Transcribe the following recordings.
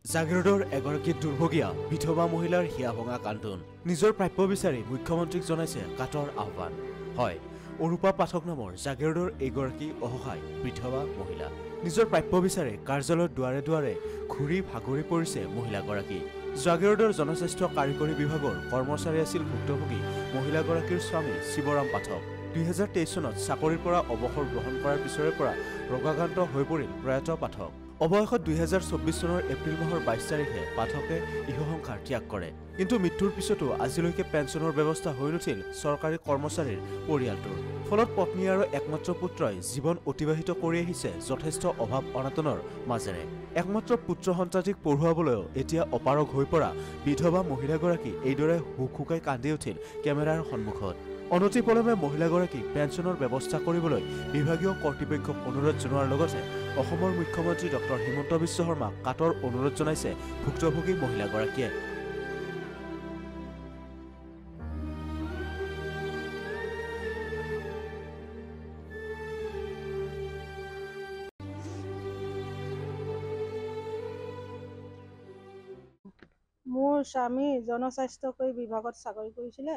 জাগিৰোডৰ এগৰাকী দুৰ্ভগীয়া বিধৱা মহিলাৰ হিয়া ভঙা কান্দোন নিজৰ প্ৰাপ্য বিচাৰি মুখ্যমন্ত্ৰীক জনাইছে কাটৰ আহ্বান হয় অৰূপা পাঠক নামৰ জাগিৰোডৰ এগৰাকী অসহায় বিধৱা মহিলা নিজৰ প্ৰাপ্য বিচাৰি কাৰ্যালয়ৰ দুৱাৰে দুৱাৰে ঘূৰি ভাগৰি পৰিছে মহিলাগৰাকী জাগিৰোডৰ জনস্বাস্থ্য কাৰিকৰী বিভাগৰ কৰ্মচাৰী আছিল ভুক্তভোগী মহিলাগৰাকীৰ স্বামী শিৱৰাম পাঠক 2023 চনত চাকৰিৰ পৰা অৱসৰ গ্ৰহণ কৰাৰ পিছৰে পৰা ৰোগাক্ৰান্ত হৈ পৰিল প্ৰয়াত পাঠক অবয়সত 2024 চনৰ এপ্ৰিল মাহৰ 22 তাৰিখে পাঠকে ইহসংসাৰ ত্যাগ কৰে কিন্তু মৃত্যুৰ পিছতো আজিলৈকে পেঞ্চনৰ ব্যৱস্থা হৈ নুঠিল চৰকাৰী কৰ্মচাৰীৰ পৰিয়ালটোৰ ফলত পত্নী আৰু একমাত্ৰ পুত্ৰই জীৱন অতিবাহিত কৰি আহিছে যথেষ্ট অভাৱ অনাটনৰ মাজেৰে একমাত্ৰ পুত্ৰ সন্তানক পঢ়ুৱাবলৈ এতিয়া অপাৰগ হৈ পৰা বিধৱা মহিলাগৰাকী এইদৰে হুকহুকাই কান্দি উঠিল কেমেৰাৰ সন্মুখত অনতিপলমে মহিলাগৰাকীক পেঞ্চনৰ ব্যৱস্থা কৰিবলৈ বিভাগীয় কৰ্তৃপক্ষক অনুৰোধ জনোৱাৰ লগতে অসমৰ মুখ্যমন্ত্ৰী ডক্টৰ হিমন্ত বিশ্ব শৰ্মাক কাটৰ অনুৰোধ জনাইছে ভুক্তভোগী মহিলাগৰাকীয়ে মোৰ স্বামী জনস্বাস্থ্যকৰী বিভাগত চাকৰি কৰিছিলে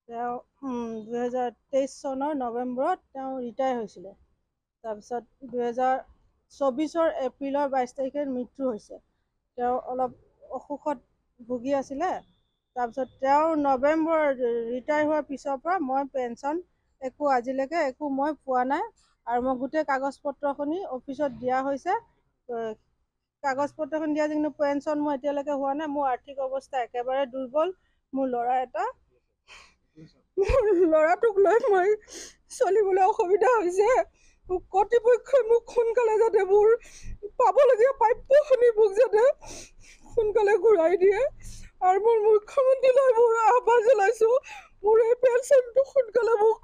তেওঁ 2023 চনৰ নৱেম্বৰত তেওঁ ৰিটায়াৰ হৈছিলে তাৰপিছত 2024 এপ্ৰিলৰ 22 তাৰিখে মৃত্যু হৈছে তেওঁ অলপ অসুখত ভুগি আছিলে তাৰপিছত তেওঁ নৱেম্বৰ ৰিটায়াৰ হোৱাৰ পিছৰ পৰা মই পেঞ্চন একো আজিলৈকে একো মই পোৱা নাই আৰু মই গোটেই কাগজ পত্ৰখিনি অফিচত দিয়া হৈছে কাগজ পত্ৰখন দিয়া কিন্তু পেঞ্চন মই এতিয়ালৈকে হোৱা নাই মোৰ আৰ্থিক অৱস্থা একেবাৰে দুৰ্বল মোৰ ল'ৰাটোক লৈ মই চলিবলৈ অসুবিধা হৈছে কৰ্তৃপক্ষই মোক সোনকালে যাতে মোৰ পাবলগীয়া প্ৰাপ্যখিনি মোক যাতে সোনকালে ঘূৰাই দিয়ে আৰু মোৰ মুখ্যমন্ত্ৰীলৈ মোৰ আহ্বান জনাইছোঁ মোৰ এই পেঞ্চনটো সোনকালে মোক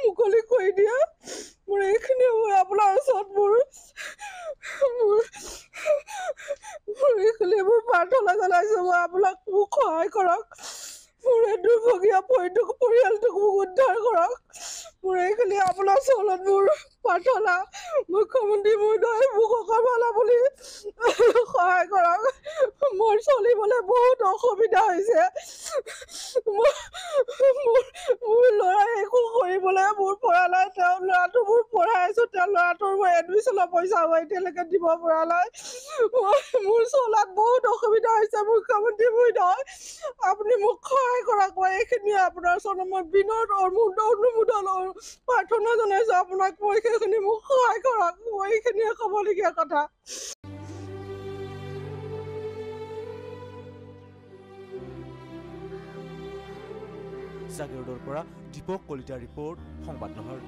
মুকলি কৰি দিয়ে মোৰ এইখিনি আপোনাৰ ওচৰত মোৰ এইখিনি মোৰ প্ৰাৰ্থনা জনাইছোঁ মই আপোনাক মোক সহায় কৰক মোৰ এই দুৰ্ভগীয়া পৰিয়ালটোক মোক উদ্ধাৰ কৰক মোৰ এইখিনি আপোনাৰ ওচৰত মোৰ প্ৰাৰ্থনা মুখ্যমন্ত্ৰী মহোদয় মোক অকণমান আপুনি সহায় কৰক মোৰ চলিবলৈ বহুত অসুবিধা হৈছে মোৰ ল'ৰাই একো কৰিবলৈ মোৰ পৰা নাই তেওঁ ল'ৰাটো মোৰ পঢ়াই আছোঁ তেওঁ ল'ৰাটোৰ মই এডমিশ্যনৰ পইচা মই এতিয়ালৈকে দিব পৰা নাই মোৰ চলাত বহুত অসুবিধা হৈছে মুখ্যমন্ত্ৰী মহোদয় আপুনি মোক সহায় কৰক মই এইখিনিয়ে আপোনাৰ ওচৰত মই বিনত অনুমোদন প্ৰাৰ্থনা জনাইছোঁ আপোনাক মই সেইখিনি মোক সহায় কৰক মই এইখিনিয়ে ক'বলগীয়া কথা জাগিৰোডৰ পৰা দীপক কলিতাৰ ৰিপৰ্ট সংবাদ নহৰ।